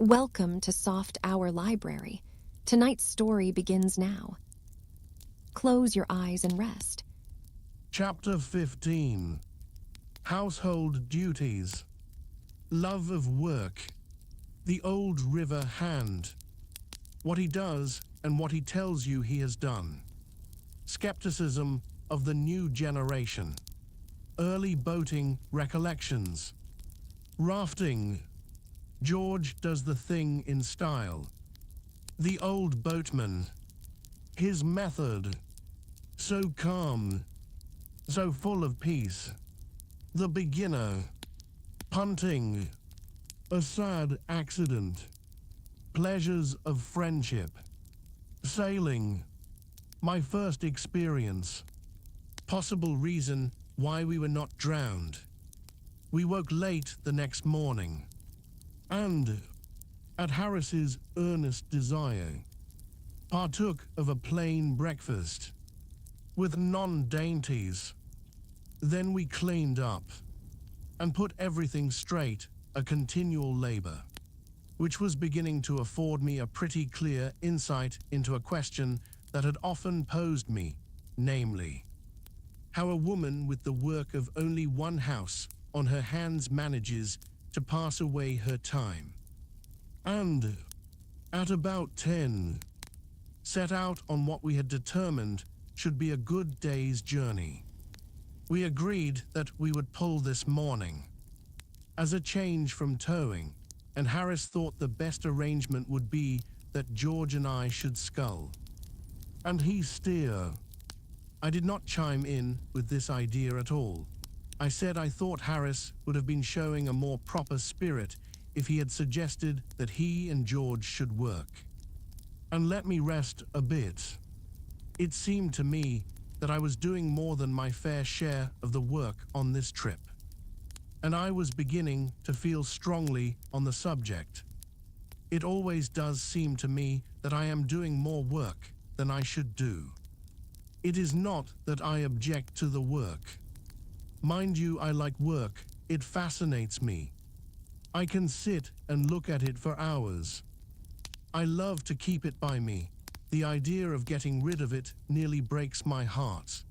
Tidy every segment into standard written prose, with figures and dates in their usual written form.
Welcome to Soft Hour Library. Tonight's story begins now. Close your eyes and rest. Chapter 15. Household Duties. Love of Work. The Old River Hand. What he does and what he tells you he has done. Skepticism of the new generation. Early boating recollections. Rafting. George does the thing in style. The old boatman. His method. So calm. So full of peace. The beginner. Punting. A sad accident. Pleasures of friendship. Sailing. My first experience. Possible reason why we were not drowned. We woke late the next morning. And, at Harris's earnest desire, partook of a plain breakfast, with non-dainties. Then we cleaned up, and put everything straight, a continual labor, which was beginning to afford me a pretty clear insight into a question that had often posed me, namely, how a woman with the work of only one house on her hands manages to pass away her time. And, at about 10, set out on what we had determined should be a good day's journey. We agreed that we would pull this morning, as a change from towing, and Harris thought the best arrangement would be that George and I should scull, and he steer. I did not chime in with this idea at all. I said I thought Harris would have been showing a more proper spirit if he had suggested that he and George should work. And let me rest a bit. It seemed to me that I was doing more than my fair share of the work on this trip, and I was beginning to feel strongly on the subject. It always does seem to me that I am doing more work than I should do. It is not that I object to the work. Mind you, I like work. It fascinates me. I can sit and look at it for hours. I love to keep it by me. The idea of getting rid of it nearly breaks my heart.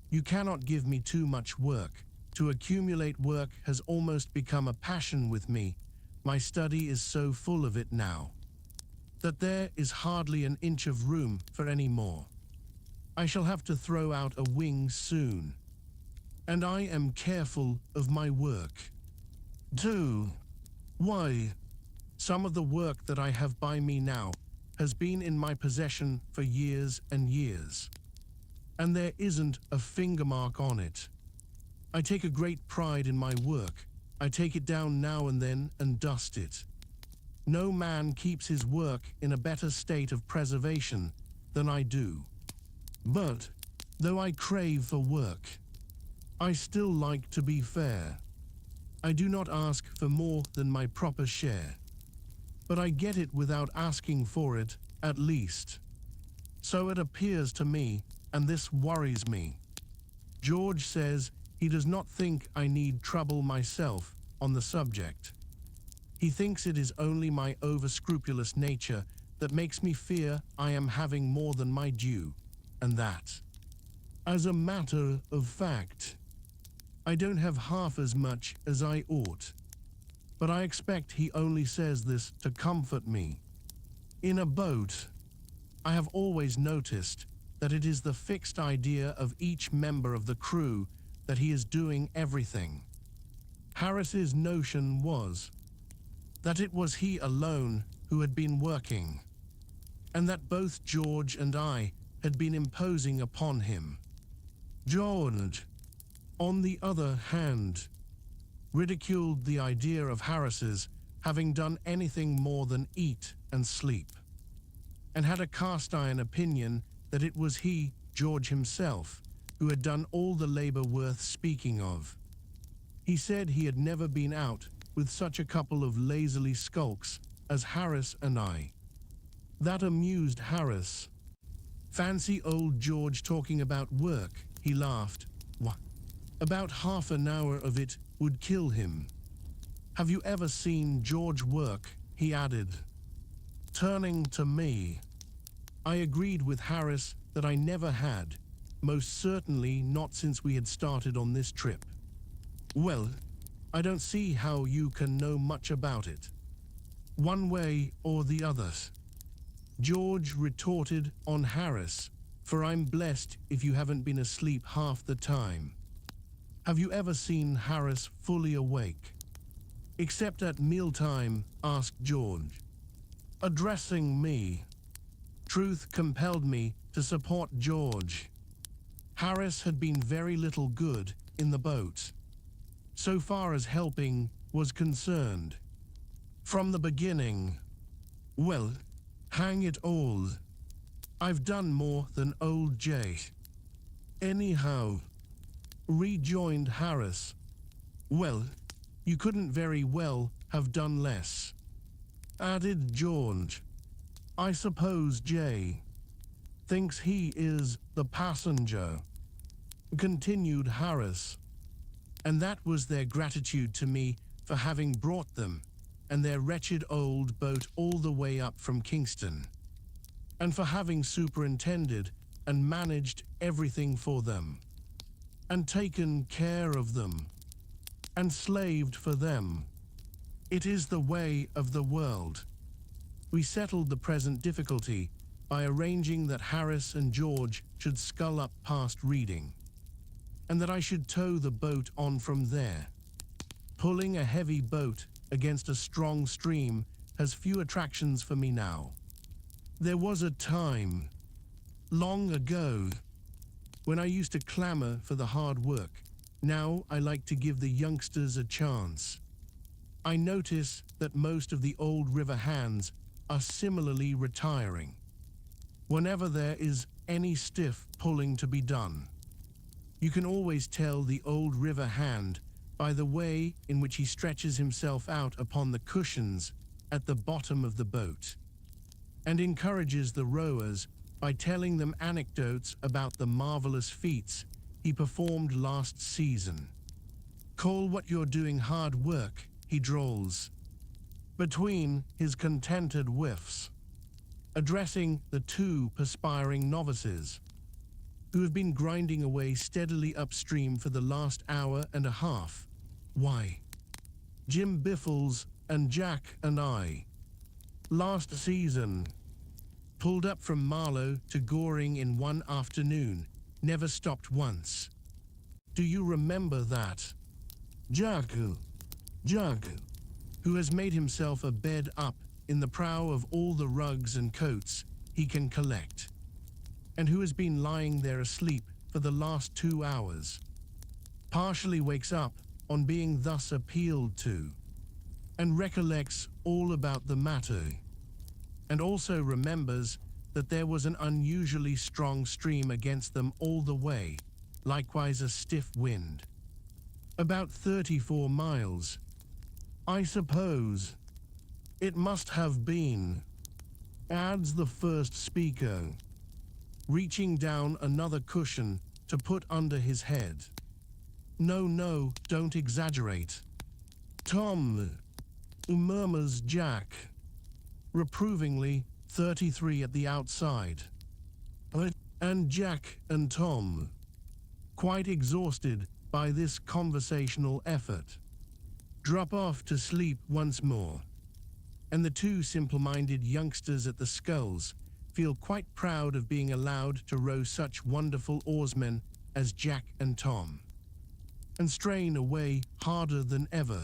You cannot give me too much work. To accumulate work has almost become a passion with me. My study is so full of it now, that there is hardly an inch of room for any more. I shall have to throw out a wing soon. And I am careful of my work. 2. Why, some of the work that I have by me now has been in my possession for years and years, and there isn't a finger mark on it. I take a great pride in my work. I take it down now and then and dust it. No man keeps his work in a better state of preservation than I do. But, though I crave for work, I still like to be fair. I do not ask for more than my proper share, but I get it without asking for it, at least. So it appears to me, and this worries me. George says he does not think I need trouble myself on the subject. He thinks it is only my over-scrupulous nature that makes me fear I am having more than my due, and that, as a matter of fact, I don't have half as much as I ought, but I expect he only says this to comfort me. In a boat, I have always noticed that it is the fixed idea of each member of the crew that he is doing everything. Harris's notion was that it was he alone who had been working, and that both George and I had been imposing upon him. George, on the other hand, ridiculed the idea of Harris's having done anything more than eat and sleep, and had a cast-iron opinion that it was he, George himself, who had done all the labor worth speaking of. He said he had never been out with such a couple of lazily skulks as Harris and I. That amused Harris. Fancy old George talking about work, he laughed. What? About half an hour of it would kill him. Have you ever seen George work? he added, turning to me. I agreed with Harris that I never had, most certainly not since we had started on this trip. Well, I don't see how you can know much about it, one way or the other, George retorted on Harris, for I'm blessed if you haven't been asleep half the time. Have you ever seen Harris fully awake? Except at mealtime, asked George. Addressing me. Truth compelled me to support George. Harris had been very little good in the boat, so far as helping was concerned. From the beginning. Well, hang it all. I've done more than old Jay. Anyhow, rejoined Harris. Well, you couldn't very well have done less, added George. I suppose Jay thinks he is the passenger, continued Harris. And that was their gratitude to me for having brought them and their wretched old boat all the way up from Kingston, and for having superintended and managed everything for them, and taken care of them, and slaved for them. It is the way of the world. We settled the present difficulty by arranging that Harris and George should scull up past Reading, and that I should tow the boat on from there. Pulling a heavy boat against a strong stream has few attractions for me now. There was a time, long ago, when I used to clamor for the hard work. Now I like to give the youngsters a chance. I notice that most of the old river hands are similarly retiring whenever there is any stiff pulling to be done. You can always tell the old river hand by the way in which he stretches himself out upon the cushions at the bottom of the boat, and encourages the rowers by telling them anecdotes about the marvelous feats he performed last season. Call what you're doing hard work, he drawls, between his contented whiffs, addressing the two perspiring novices, who have been grinding away steadily upstream for the last hour and a half. Why, Jim Biffles and Jack and I, last season, pulled up from Marlow to Goring in one afternoon, never stopped once. Do you remember that? Jack, who has made himself a bed up in the prow of all the rugs and coats he can collect, and who has been lying there asleep for the last 2 hours, partially wakes up on being thus appealed to, and recollects all about the matter, and also remembers that there was an unusually strong stream against them all the way, likewise a stiff wind. About 34 miles, I suppose. It must have been, adds the first speaker, reaching down another cushion to put under his head. No, don't exaggerate. Tom, murmurs Jack, reprovingly, 33 at the outside. And Jack and Tom, quite exhausted by this conversational effort, drop off to sleep once more, and the two simple-minded youngsters at the sculls feel quite proud of being allowed to row such wonderful oarsmen as Jack and Tom, and strain away harder than ever.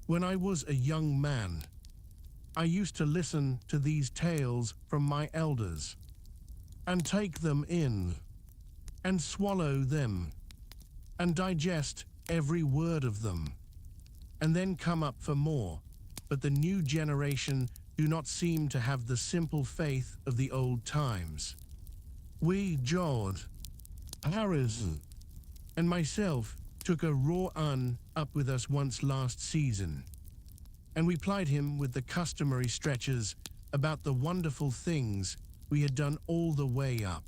When I was a young man, I used to listen to these tales from my elders, and take them in, and swallow them, and digest every word of them, and then come up for more. But the new generation do not seem to have the simple faith of the old times. We, George, Harris, and myself took a raw un up with us once last season, and we plied him with the customary stretchers about the wonderful things we had done all the way up.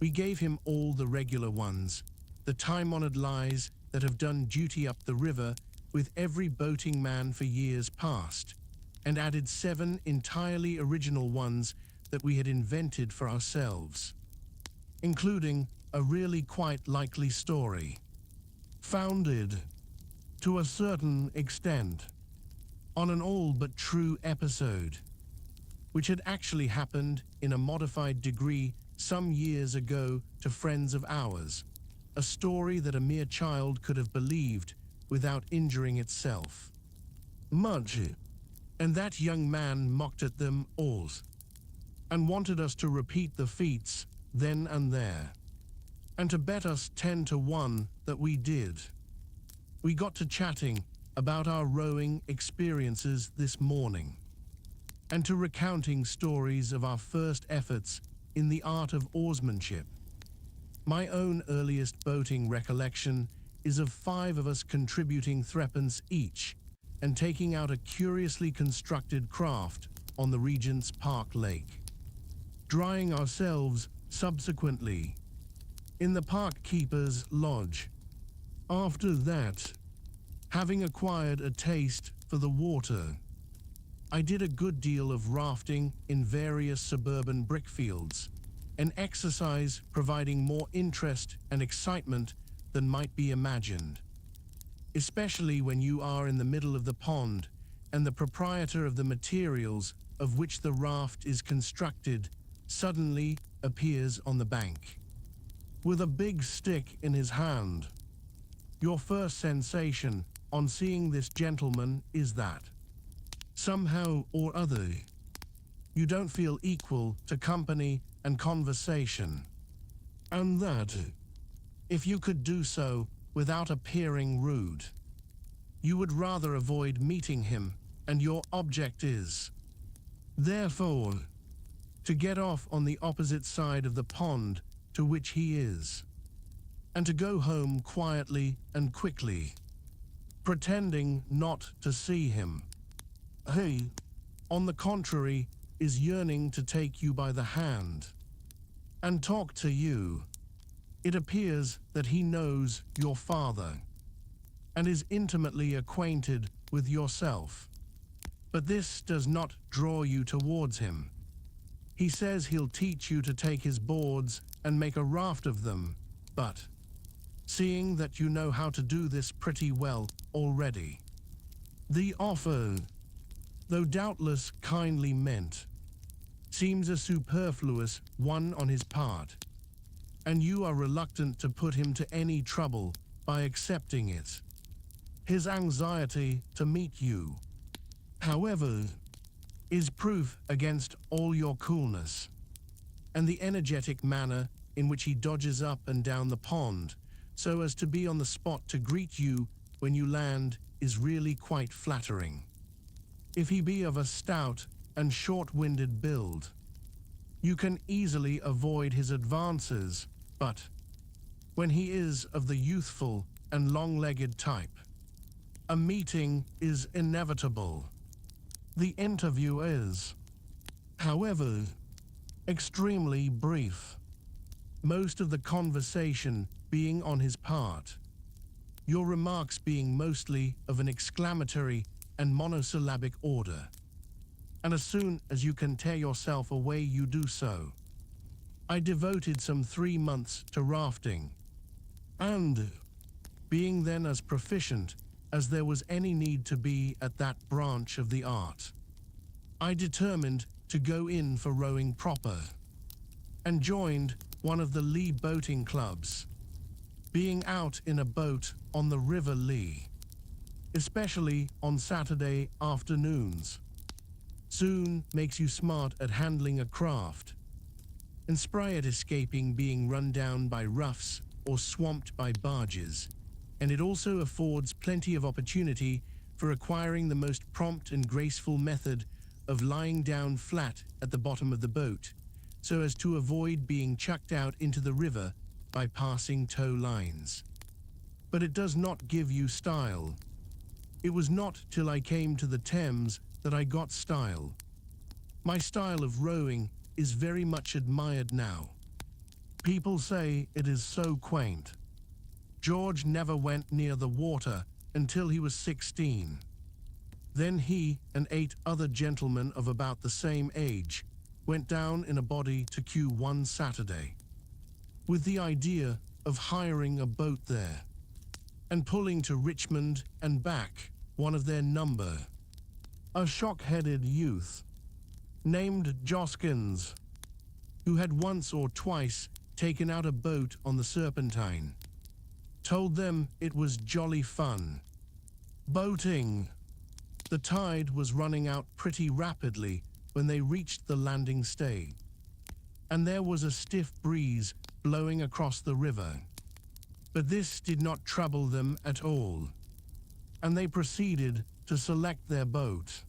We gave him all the regular ones, the time-honored lies that have done duty up the river with every boating man for years past, and added 7 entirely original ones that we had invented for ourselves, including a really quite likely story, founded, to a certain extent, on an all but true episode, which had actually happened in a modified degree some years ago to friends of ours, a story that a mere child could have believed without injuring itself much. And that young man mocked at them all, and wanted us to repeat the feats then and there, and to bet us 10 to 1 that we did. We got to chatting about our rowing experiences this morning, and to recounting stories of our first efforts in the art of oarsmanship. My own earliest boating recollection is of 5 of us contributing threepence each and taking out a curiously constructed craft on the Regent's Park Lake, drying ourselves subsequently in the park keeper's lodge. After that, having acquired a taste for the water, I did a good deal of rafting in various suburban brickfields, an exercise providing more interest and excitement than might be imagined, especially when you are in the middle of the pond and the proprietor of the materials of which the raft is constructed suddenly appears on the bank, with a big stick in his hand. Your first sensation on seeing this gentleman is that, somehow or other, you don't feel equal to company and conversation, and that, if you could do so without appearing rude, you would rather avoid meeting him, and your object is, therefore, to get off on the opposite side of the pond to which he is, and to go home quietly and quickly, pretending not to see him. He, on the contrary, is yearning to take you by the hand and talk to you. It appears that he knows your father and is intimately acquainted with yourself, but this does not draw you towards him. He says he'll teach you to take his boards and make a raft of them, but, seeing that you know how to do this pretty well already, the offer, though doubtless kindly meant, seems a superfluous one on his part, and you are reluctant to put him to any trouble by accepting it. His anxiety to meet you, however, is proof against all your coolness, and the energetic manner in which he dodges up and down the pond so as to be on the spot to greet you when you land is really quite flattering. If he be of a stout and short-winded build, you can easily avoid his advances, but when he is of the youthful and long-legged type, a meeting is inevitable. The interview is, however, extremely brief, most of the conversation being on his part, your remarks being mostly of an exclamatory and monosyllabic order, and as soon as you can tear yourself away you do so. I devoted some 3 months to rafting, and, being then as proficient as there was any need to be at that branch of the art, I determined to go in for rowing proper, and joined one of the Lee boating clubs. Being out in a boat on the River Lee, especially on Saturday afternoons, soon makes you smart at handling a craft, and spry at escaping being run down by roughs or swamped by barges, and it also affords plenty of opportunity for acquiring the most prompt and graceful method of lying down flat at the bottom of the boat, so as to avoid being chucked out into the river by passing tow lines. But it does not give you style. It was not till I came to the Thames that I got style. My style of rowing is very much admired now. People say it is so quaint. George never went near the water until he was 16. Then he and 8 other gentlemen of about the same age went down in a body to Q one Saturday, with the idea of hiring a boat there and pulling to Richmond and back, one of their number, a shock-headed youth named Joskins, who had once or twice taken out a boat on the Serpentine, told them it was jolly fun. Boating. The tide was running out pretty rapidly when they reached the landing stage, and there was a stiff breeze blowing across the river. But this did not trouble them at all, and they proceeded to select their boat.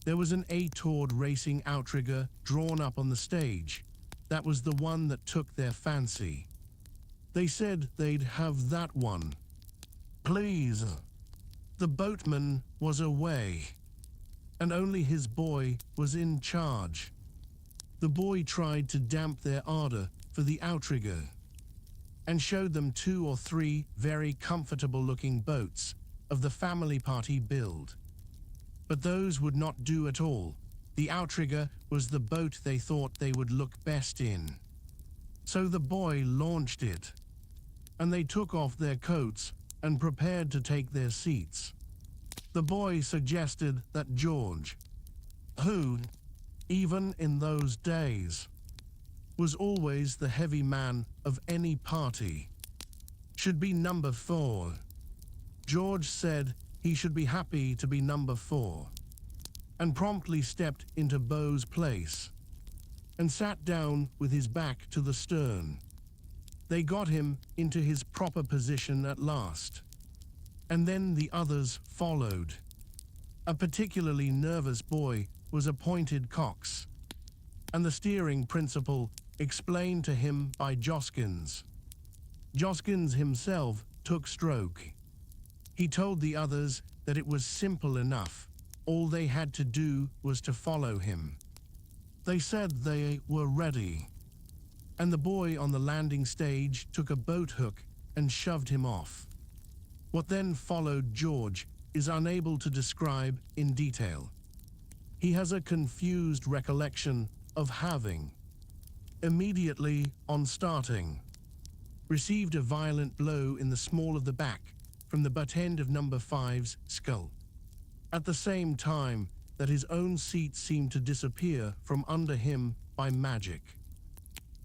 There was an 8-oared racing outrigger drawn up on the stage. That was the one that took their fancy. They said they'd have that one. Please. The boatman was away, and only his boy was in charge. The boy tried to damp their ardor for the outrigger and showed them 2 or 3 very comfortable-looking boats of the family party build. But those would not do at all. The outrigger was the boat they thought they would look best in. So the boy launched it, and they took off their coats and prepared to take their seats. The boy suggested that George, who, even in those days, was always the heavy man of any party, should be number 4. George said he should be happy to be number 4, and promptly stepped into Beau's place and sat down with his back to the stern. They got him into his proper position at last, and then the others followed. A particularly nervous boy was appointed cox, and the steering principle explained to him by Joskins. Joskins himself took stroke. He told the others that it was simple enough. All they had to do was to follow him. They said they were ready, and the boy on the landing stage took a boat hook and shoved him off. What then followed George is unable to describe in detail. He has a confused recollection of having, immediately on starting, received a violent blow in the small of the back from the butt end of number 5's skull, at the same time that his own seat seemed to disappear from under him by magic,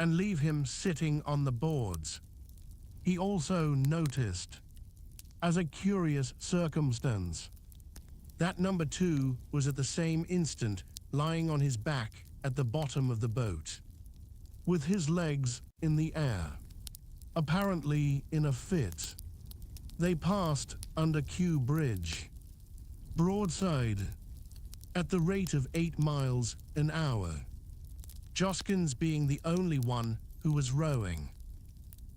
and leave him sitting on the boards. He also noticed, as a curious circumstance, that number 2 was at the same instant lying on his back at the bottom of the boat, with his legs in the air, apparently in a fit. They passed under Kew Bridge, broadside, at the rate of 8 miles an hour, Joskins being the only one who was rowing.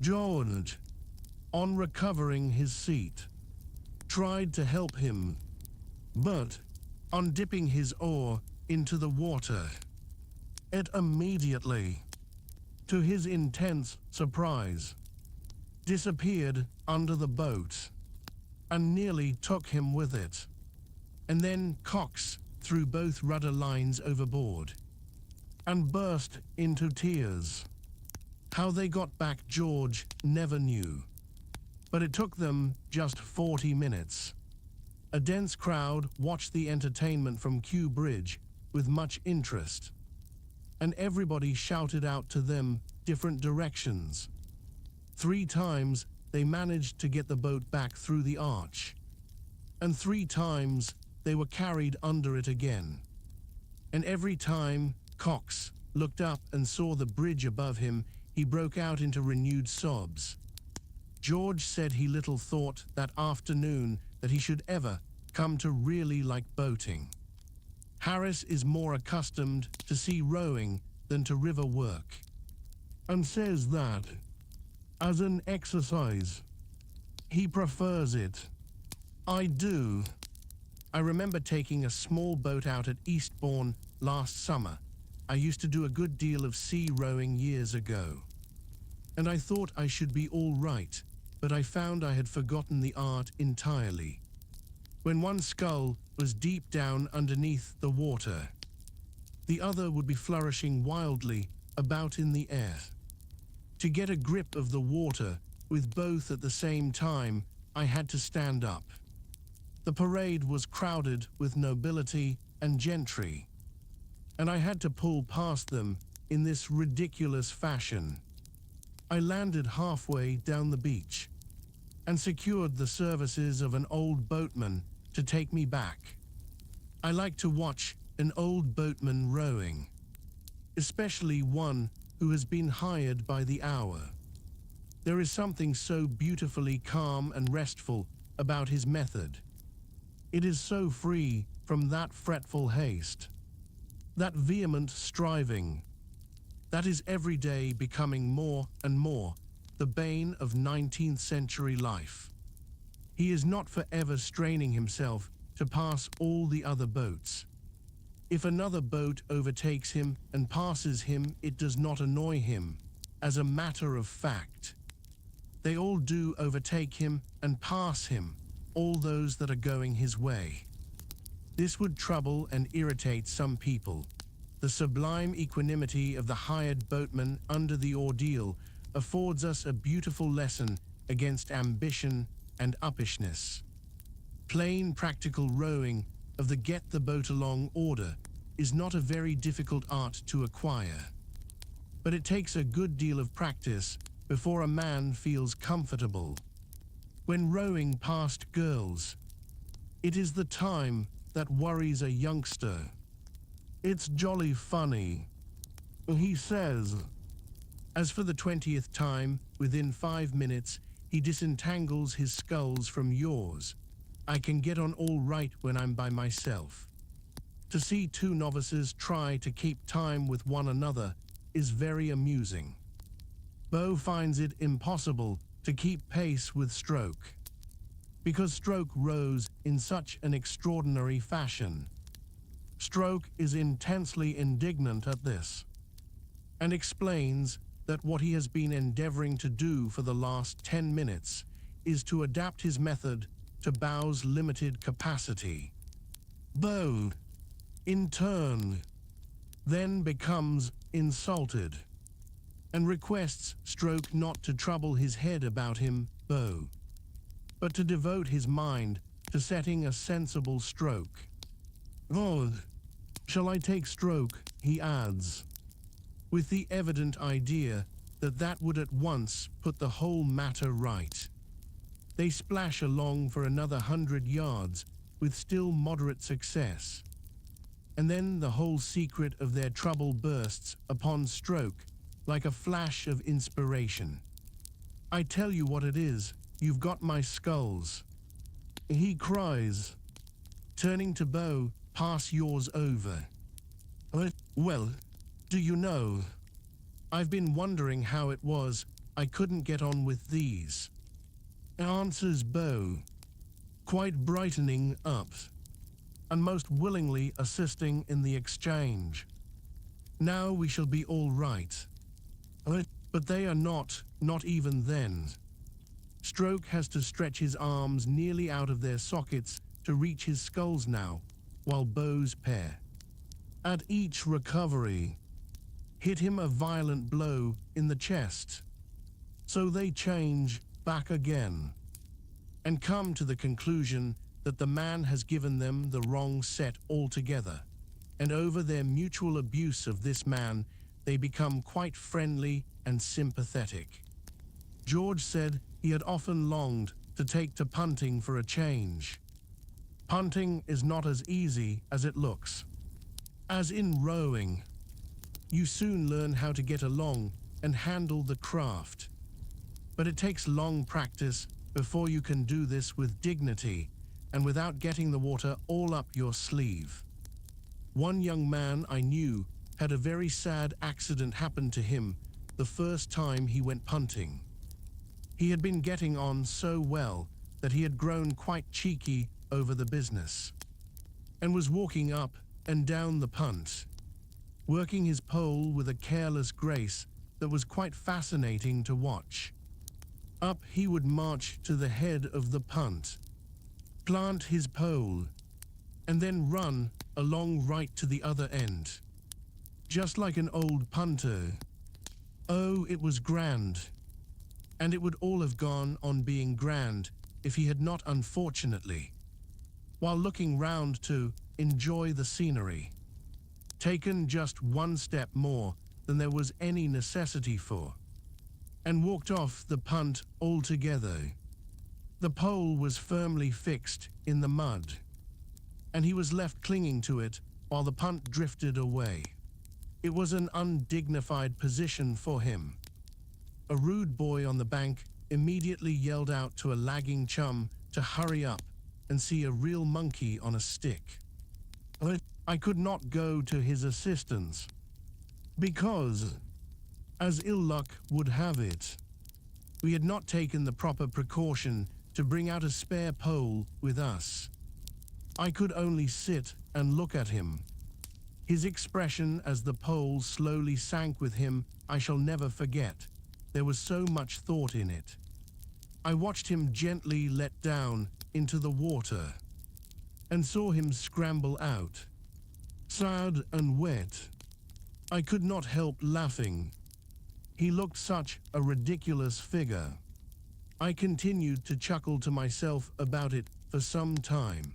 George, on recovering his seat, tried to help him, but, on dipping his oar into the water, it immediately, to his intense surprise, disappeared under the boat and nearly took him with it. And then Cox threw both rudder lines overboard and burst into tears. How they got back George never knew, but it took them just 40 minutes. A dense crowd watched the entertainment from Kew Bridge with much interest, and everybody shouted out to them different directions. 3 times they managed to get the boat back through the arch, and 3 times they were carried under it again. And every time Cox looked up and saw the bridge above him, he broke out into renewed sobs. George said he little thought that afternoon that he should ever come to really like boating. Harris is more accustomed to sea rowing than to river work, and says that, as an exercise, he prefers it. I do. I remember taking a small boat out at Eastbourne last summer. I used to do a good deal of sea rowing years ago, and I thought I should be all right, but I found I had forgotten the art entirely. When one skull was deep down underneath the water, the other would be flourishing wildly about in the air. To get a grip of the water with both at the same time, I had to stand up. The parade was crowded with nobility and gentry, and I had to pull past them in this ridiculous fashion. I landed halfway down the beach and secured the services of an old boatman to take me back. I like to watch an old boatman rowing, especially one who has been hired by the hour. There is something so beautifully calm and restful about his method. It is so free from that fretful haste, that vehement striving, that is every day becoming more and more the bane of 19th century life. He is not forever straining himself to pass all the other boats. If another boat overtakes him and passes him, it does not annoy him. As a matter of fact, they all do overtake him and pass him, all those that are going his way. This would trouble and irritate some people. The sublime equanimity of the hired boatman under the ordeal affords us a beautiful lesson against ambition and uppishness. Plain practical rowing of the get the boat along order is not a very difficult art to acquire, but it takes a good deal of practice before a man feels comfortable. When rowing past girls, it is the time that worries a youngster. It's jolly funny, he says. As for the 20th time, within 5 minutes, he disentangles his sculls from yours. I can get on all right when I'm by myself. To see two novices try to keep time with one another is very amusing. Bo finds it impossible to keep pace with Stroke, because Stroke rows in such an extraordinary fashion. Stroke is intensely indignant at this, and explains that what he has been endeavoring to do for the last 10 minutes is to adapt his method to Bow's limited capacity. Bow, in turn, then becomes insulted and requests Stroke not to trouble his head about him, Bow, but to devote his mind to setting a sensible stroke. Oh, shall I take Stroke, he adds, with the evident idea that that would at once put the whole matter right. They splash along for another 100 yards with still moderate success, and then the whole secret of their trouble bursts upon Stroke like a flash of inspiration. I tell you what it is, you've got my sculls, he cries, turning to Bow, pass yours over. Well, do you know, I've been wondering how it was I couldn't get on with these, answers Bow, quite brightening up, and most willingly assisting in the exchange. Now we shall be all right. But they are not even then. Stroke has to stretch his arms nearly out of their sockets to reach his sculls now, while Bow's pair, at each recovery, hit him a violent blow in the chest. So they change back again, and come to the conclusion that the man has given them the wrong set altogether, and over their mutual abuse of this man, they become quite friendly and sympathetic. George said he had often longed to take to punting for a change. Punting is not as easy as it looks. As in rowing, you soon learn how to get along and handle the craft, but it takes long practice before you can do this with dignity and without getting the water all up your sleeve. One young man I knew had a very sad accident happen to him the first time he went punting. He had been getting on so well that he had grown quite cheeky over the business, and was walking up and down the punt, working his pole with a careless grace that was quite fascinating to watch. Up he would march to the head of the punt, plant his pole, and then run along right to the other end, just like an old punter. Oh, it was grand. And it would all have gone on being grand if he had not, unfortunately, while looking round to enjoy the scenery, taken just one step more than there was any necessity for, and walked off the punt altogether. The pole was firmly fixed in the mud, and he was left clinging to it while the punt drifted away. It was an undignified position for him. A rude boy on the bank immediately yelled out to a lagging chum to hurry up and see a real monkey on a stick. But I could not go to his assistance because, as ill luck would have it, we had not taken the proper precaution to bring out a spare pole with us. I could only sit and look at him. His expression as the pole slowly sank with him I shall never forget. There was so much thought in it. I watched him gently let down into the water and saw him scramble out, sad and wet. I could not help laughing. He looked such a ridiculous figure. I continued to chuckle to myself about it for some time.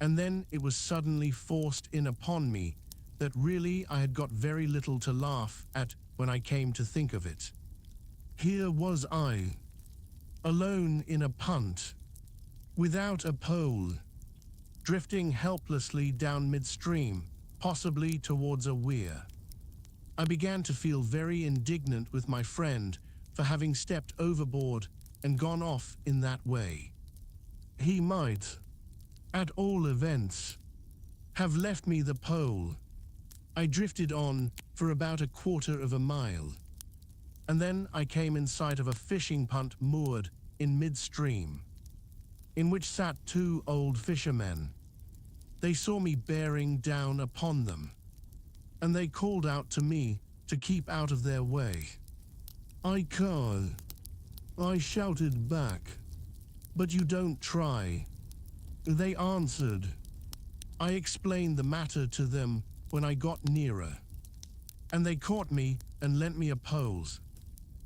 And then it was suddenly forced in upon me that really I had got very little to laugh at when I came to think of it. Here was I, alone in a punt, without a pole, drifting helplessly down midstream, possibly towards a weir. I began to feel very indignant with my friend for having stepped overboard and gone off in that way. He might, at all events, have left me the pole. I drifted on for about a quarter of a mile, and then I came in sight of a fishing punt moored in midstream, in which sat two old fishermen. They saw me bearing down upon them, and they called out to me to keep out of their way. I can't, I shouted back. But you don't try, they answered. I explained the matter to them when I got nearer, and they caught me and lent me a pole.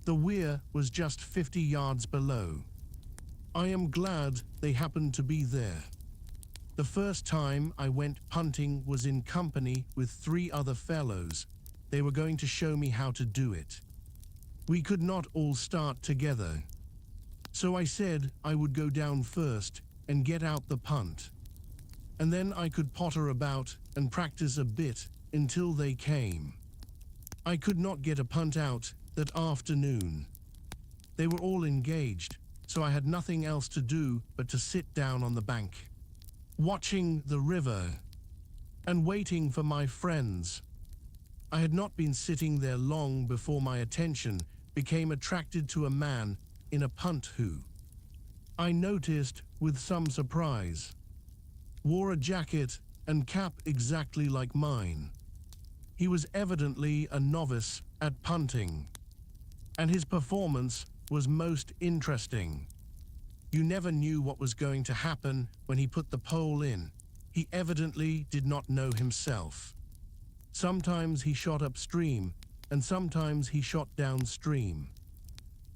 The weir was just 50 yards below. I am glad they happened to be there. The first time I went punting was in company with 3 other fellows. They were going to show me how to do it. We could not all start together, so I said I would go down first and get out the punt, and then I could potter about and practice a bit until they came. I could not get a punt out that afternoon. They were all engaged, so I had nothing else to do but to sit down on the bank, watching the river and waiting for my friends. I had not been sitting there long before my attention became attracted to a man in a punt who, I noticed with some surprise, wore a jacket and cap exactly like mine. He was evidently a novice at punting, and his performance was most interesting. You never knew what was going to happen when he put the pole in. He evidently did not know himself. Sometimes he shot upstream, and sometimes he shot downstream.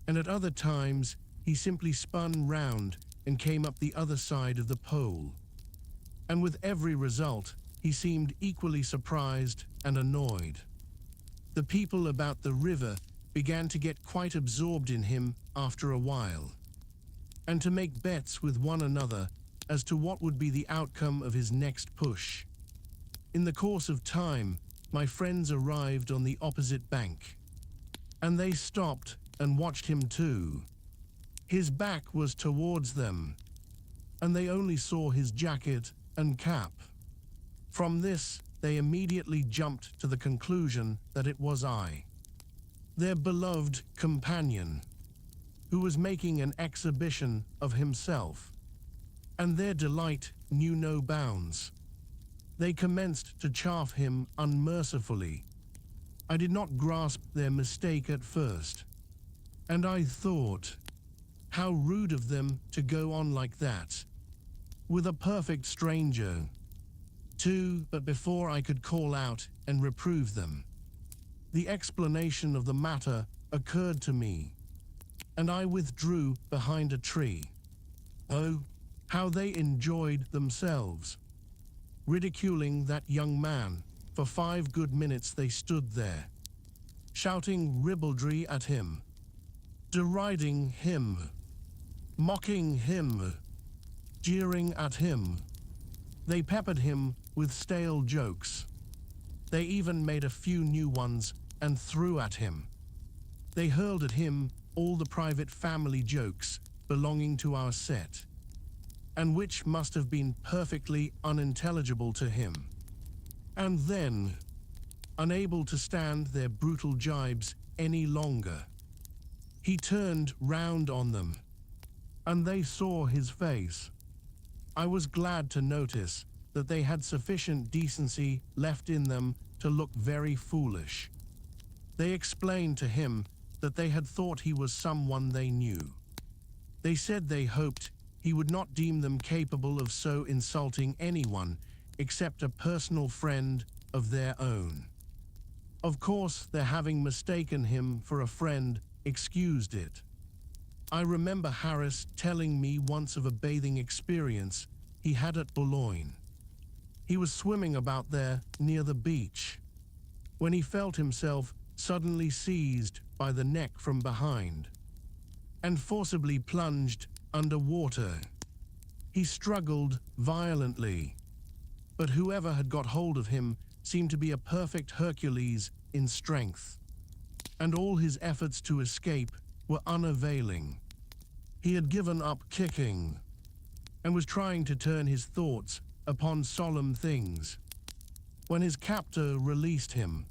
And at other times, he simply spun round and came up the other side of the pole. And with every result, he seemed equally surprised and annoyed. The people about the river began to get quite absorbed in him after a while, and to make bets with one another as to what would be the outcome of his next push. In the course of time, my friends arrived on the opposite bank, and they stopped and watched him too. His back was towards them, and they only saw his jacket and cap. From this, they immediately jumped to the conclusion that it was I, their beloved companion, who was making an exhibition of himself, and their delight knew no bounds. They commenced to chaff him unmercifully. I did not grasp their mistake at first, and I thought, how rude of them to go on like that. with a perfect stranger. 2. But before I could call out and reprove them, the explanation of the matter occurred to me, and I withdrew behind a tree. Oh, how they enjoyed themselves. Ridiculing that young man, for 5 good minutes they stood there, shouting ribaldry at him, deriding him, mocking him, jeering at him. They peppered him with stale jokes. They even made a few new ones and threw at him. They hurled at him all the private family jokes belonging to our set, and which must have been perfectly unintelligible to him. And then, unable to stand their brutal jibes any longer, he turned round on them, and they saw his face. I was glad to notice that they had sufficient decency left in them to look very foolish. They explained to him that they had thought he was someone they knew. They said they hoped he would not deem them capable of so insulting anyone except a personal friend of their own. Of course, their having mistaken him for a friend excused it. I remember Harris telling me once of a bathing experience he had at Boulogne. He was swimming about there near the beach when he felt himself suddenly seized by the neck from behind and forcibly plunged under water. He struggled violently, but whoever had got hold of him seemed to be a perfect Hercules in strength, and all his efforts to escape were unavailing. He had given up kicking and was trying to turn his thoughts upon solemn things. When his captor released him,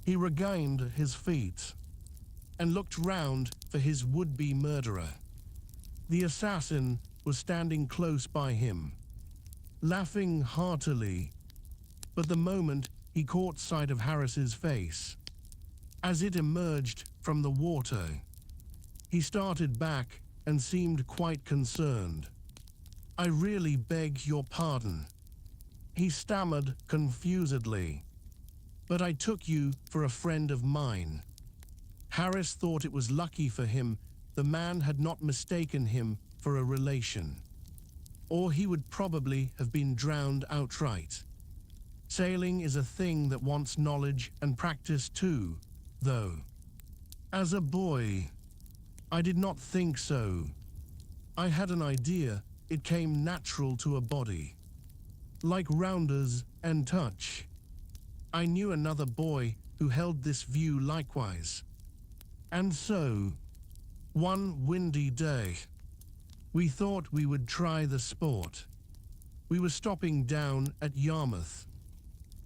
he regained his feet and looked round for his would-be murderer. The assassin was standing close by him, laughing heartily, but the moment he caught sight of Harris's face, as it emerged from the water, he started back and seemed quite concerned. "I really beg your pardon," he stammered confusedly, "but I took you for a friend of mine." Harris thought it was lucky for him the man had not mistaken him for a relation, or he would probably have been drowned outright. Sailing is a thing that wants knowledge and practice too, though. As a boy, I did not think so. I had an idea it came natural to a body, like rounders and touch. I knew another boy who held this view likewise. And so, one windy day, we thought we would try the sport. We were stopping down at Yarmouth,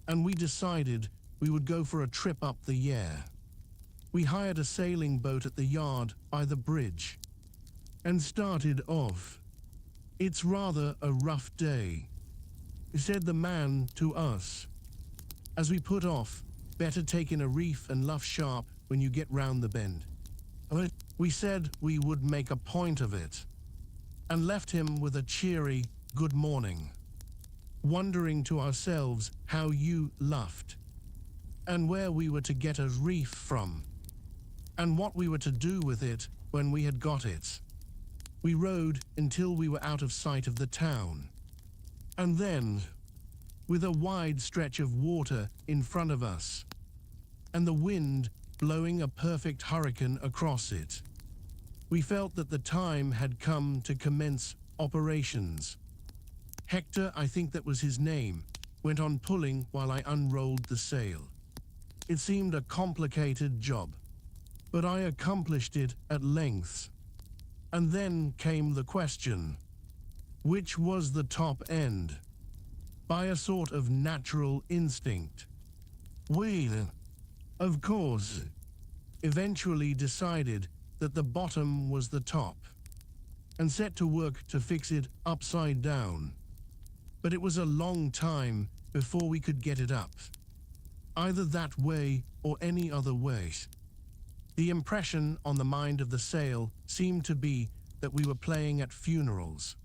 and we decided we would go for a trip up the Yare. We hired a sailing boat at the yard by the bridge and started off. "It's rather a rough day," said the man to us. As we put off, "Better take in a reef and luff sharp when you get round the bend." We said we would make a point of it, and left him with a cheery good morning, wondering to ourselves how you luffed, and where we were to get a reef from, and what we were to do with it when we had got it. We rowed until we were out of sight of the town, and then, with a wide stretch of water in front of us, and the wind blowing a perfect hurricane across it, we felt that the time had come to commence operations. Hector, I think that was his name, went on pulling while I unrolled the sail. It seemed a complicated job, but I accomplished it at length. And then came the question, which was the top end? By a sort of natural instinct, we, of course, eventually decided that the bottom was the top, and set to work to fix it upside down. But it was a long time before we could get it up, either that way or any other way. The impression on the mind of the sail seemed to be that we were playing at funerals.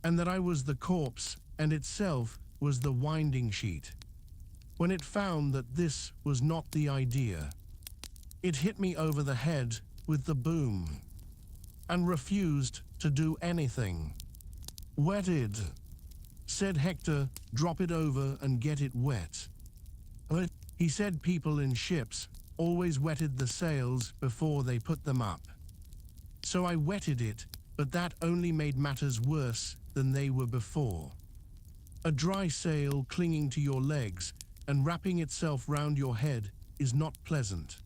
and that I was the corpse and itself was the winding sheet. When it found that this was not the idea, it hit me over the head with the boom and refused to do anything. Wetted, said Hector, drop it over and get it wet. He said people in ships always wetted the sails before they put them up. So I wetted it, but that only made matters worse than they were before. A dry sail clinging to your legs and wrapping itself round your head is not pleasant.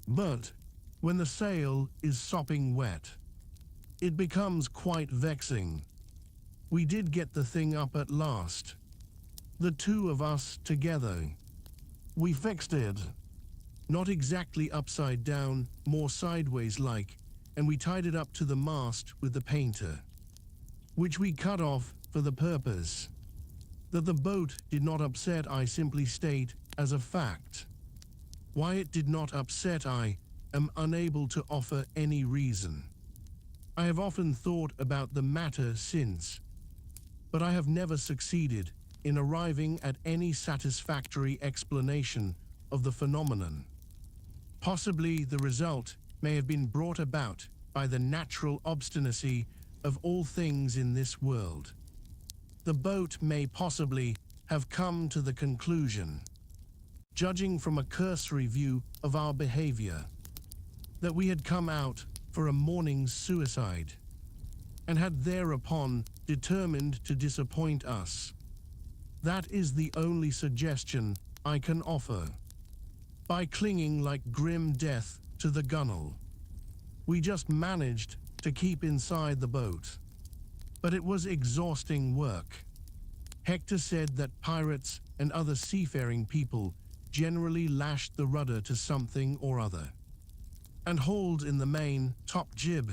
But when the sail is sopping wet, it becomes quite vexing. We did get the thing up at last. The two of us together. We fixed it. Not exactly upside down, more sideways like, and we tied it up to the mast with the painter, which we cut off for the purpose. That the boat did not upset I simply state as a fact. Why it did not upset I am unable to offer any reason. I have often thought about the matter since, but I have never succeeded in arriving at any satisfactory explanation of the phenomenon. Possibly the result may have been brought about by the natural obstinacy of all things in this world. The boat may possibly have come to the conclusion, judging from a cursory view of our behavior, that we had come out for a morning's suicide, and had thereupon determined to disappoint us. That is the only suggestion I can offer. By clinging like grim death to the gunwale, we just managed to keep inside the boat. But it was exhausting work. Hector said that pirates and other seafaring people generally lashed the rudder to something or other, and hauled in the main top jib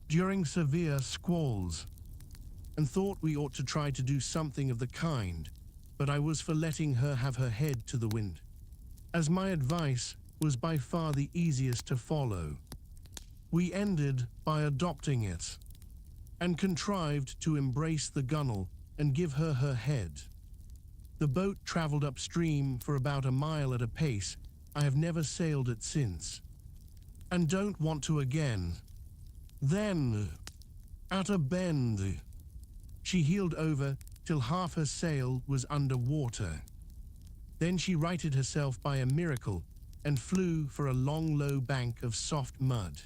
during severe squalls, and thought we ought to try to do something of the kind, but I was for letting her have her head to the wind, as my advice was by far the easiest to follow. We ended by adopting it, and contrived to embrace the gunwale and give her her head. The boat traveled upstream for about a mile at a pace I have never sailed it since, and don't want to again. Then, at a bend, she heeled over till half her sail was under water. Then she righted herself by a miracle and flew for a long low bank of soft mud.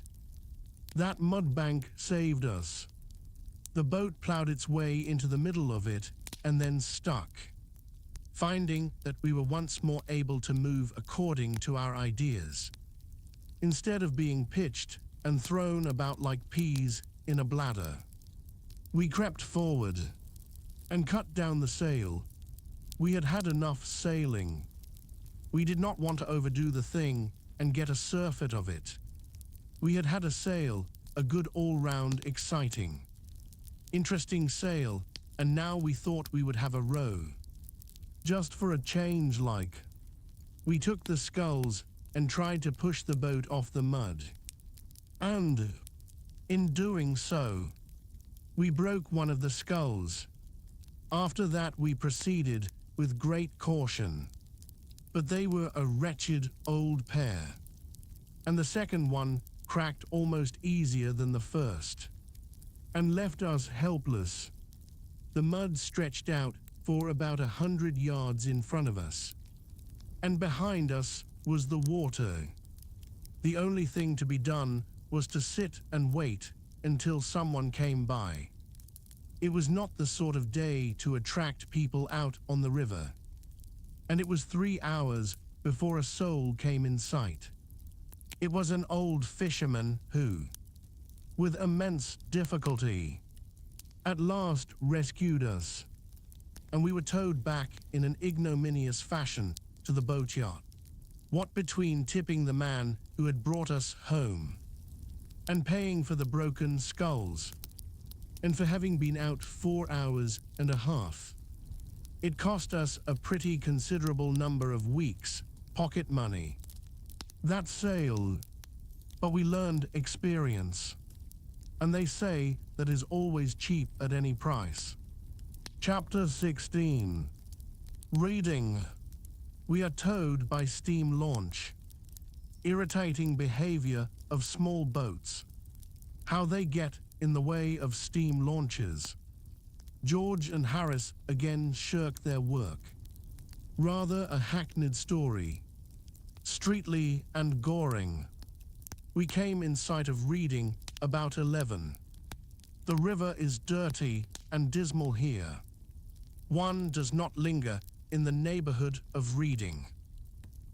That mud bank saved us. The boat plowed its way into the middle of it and then stuck. Finding that we were once more able to move according to our ideas, instead of being pitched and thrown about like peas in a bladder, we crept forward and cut down the sail. We had had enough sailing. We did not want to overdo the thing and get a surfeit of it. We had had a sail, a good all-round exciting, interesting sail, and now we thought we would have a row. Just for a change like. We took the sculls and tried to push the boat off the mud. And, in doing so, we broke one of the sculls. After that we proceeded with great caution. But they were a wretched old pair, and the second one cracked almost easier than the first, and left us helpless. The mud stretched out for about 100 yards in front of us, and behind us was the water. The only thing to be done was to sit and wait until someone came by. It was not the sort of day to attract people out on the river, and it was 3 hours before a soul came in sight. It was an old fisherman who, with immense difficulty, at last rescued us, and we were towed back in an ignominious fashion to the boatyard. What between tipping the man who had brought us home, and paying for the broken sculls, and for having been out 4 hours and a half, it cost us a pretty considerable number of weeks' pocket money. That sail, but we learned experience. and they say that is always cheap at any price. Chapter 16. Reading. We are towed by steam launch. Irritating behavior of small boats. How they get in the way of steam launches. George and Harris again shirk their work. Rather a hackneyed story. Streetly and goring. We came in sight of Reading about 11. The river is dirty and dismal here. One does not linger in the neighborhood of Reading.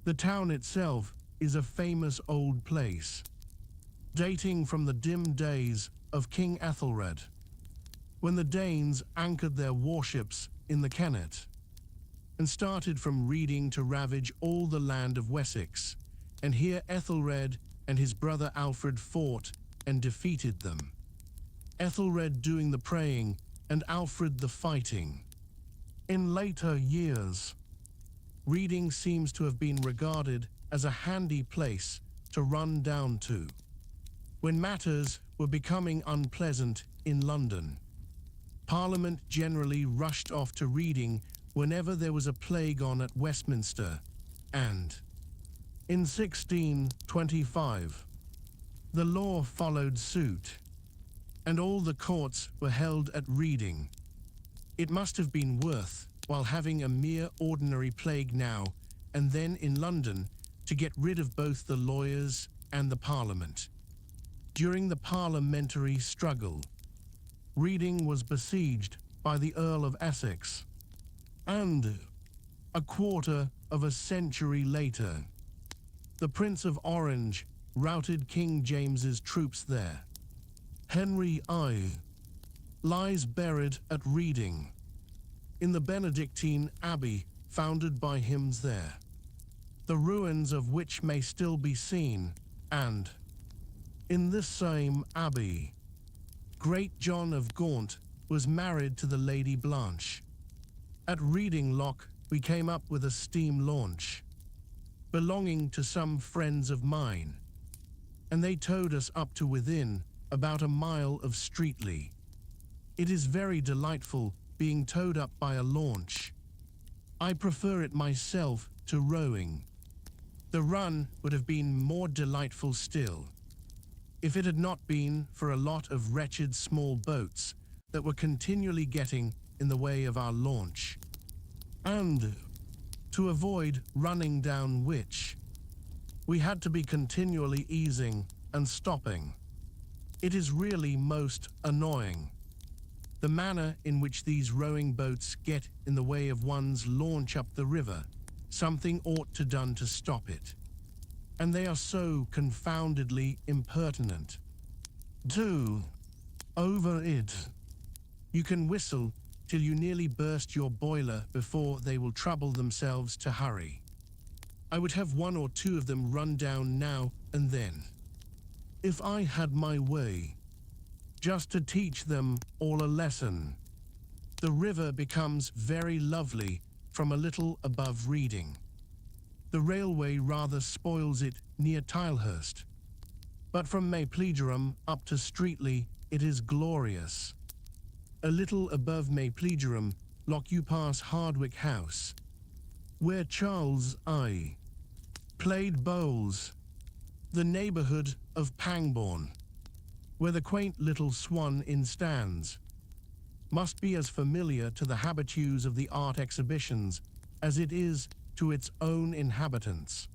The town itself is a famous old place, dating from the dim days of King Ethelred, when the Danes anchored their warships in the Kennet, and started from Reading to ravage all the land of Wessex, and here Ethelred and his brother Alfred fought and defeated them. Ethelred doing the praying and Alfred the fighting. In later years, Reading seems to have been regarded as a handy place to run down to, when matters were becoming unpleasant in London. Parliament generally rushed off to Reading whenever there was a plague on at Westminster, and in 1625, the law followed suit, and all the courts were held at Reading. It must have been worth while having a mere ordinary plague now and then in London to get rid of both the lawyers and the Parliament. During the parliamentary struggle, Reading was besieged by the Earl of Essex, and a quarter of a century later, the Prince of Orange routed King James's troops there. Henry I lies buried at Reading, in the Benedictine Abbey founded by him there, the ruins of which may still be seen, and in this same abbey, Great John of Gaunt was married to the Lady Blanche. At Reading Lock we came up with a steam launch, belonging to some friends of mine, and they towed us up to within about a mile of Streatley. It is very delightful being towed up by a launch. I prefer it myself to rowing. The run would have been more delightful still, if it had not been for a lot of wretched small boats that were continually getting in the way of our launch, and to avoid running down which, we had to be continually easing and stopping. It is really most annoying, the manner in which these rowing boats get in the way of one's launch up the river. Something ought to done to stop it. And they are so confoundedly impertinent. Do over it. You can whistle till you nearly burst your boiler before they will trouble themselves to hurry. I would have one or two of them run down now and then, if I had my way, just to teach them all a lesson. The river becomes very lovely from a little above Reading. The railway rather spoils it near Tilehurst, but from Maypleagerum up to Streatley it is glorious. A little above Maypleagerum lock you pass Hardwick House, where Charles I played bowls, the neighbourhood of Pangbourne, where the quaint little Swan Inn stands, must be as familiar to the habitues of the art exhibitions as it is to its own inhabitants.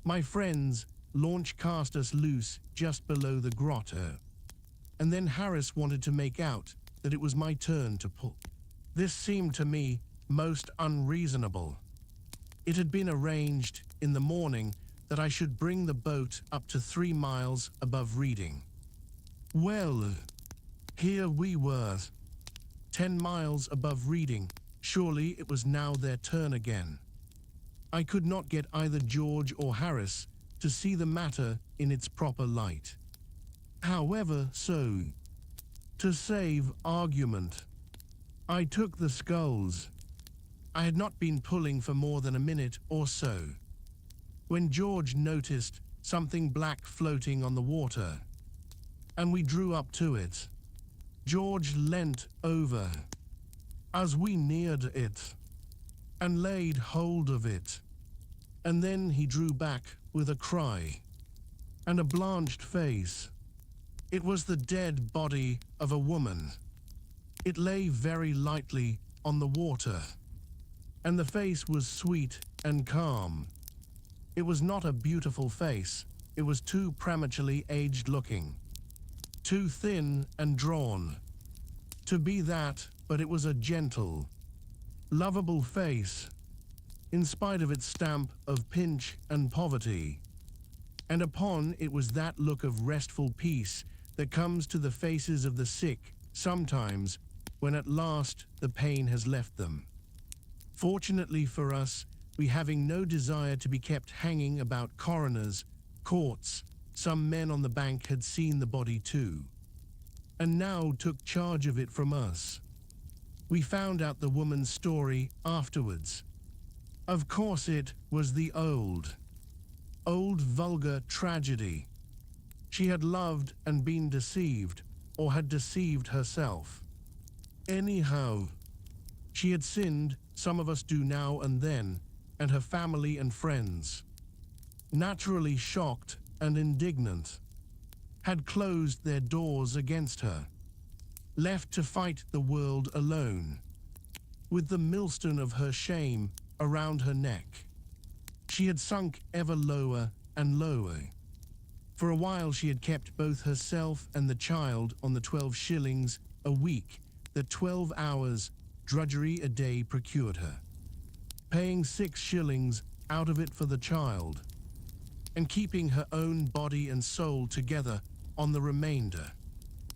My friends launch cast us loose just below the grotto, and then Harris wanted to make out that it was my turn to pull. This seemed to me most unreasonable. It had been arranged in the morning that I should bring the boat up to 3 miles above Reading. Well, here we were, 10 miles above Reading. Surely it was now their turn again. I could not get either George or Harris to see the matter in its proper light. However, so, to save argument, I took the sculls. I had not been pulling for more than a minute or so, when George noticed something black floating on the water. and we drew up to it. George leant over as we neared it and laid hold of it, and then he drew back with a cry and a blanched face. It was the dead body of a woman. It lay very lightly on the water, and the face was sweet and calm. It was not a beautiful face. It was too prematurely aged looking, too thin and drawn to be that, but it was a gentle, lovable face, in spite of its stamp of pinch and poverty. And upon it was that look of restful peace that comes to the faces of the sick sometimes when at last the pain has left them. Fortunately for us, we having no desire to be kept hanging about coroners, courts, some men on the bank had seen the body too, and now took charge of it from us. We found out the woman's story afterwards. Of course it was the old vulgar tragedy. She had loved and been deceived, or had deceived herself. Anyhow, she had sinned, some of us do now and then, and her family and friends, naturally shocked and indignant, had closed their doors against her, left to fight the world alone, with the millstone of her shame around her neck. She had sunk ever lower and lower. For a while she had kept both herself and the child on the 12 shillings a week that 12 hours drudgery a day procured her, paying 6 shillings out of it for the child, and keeping her own body and soul together on the remainder.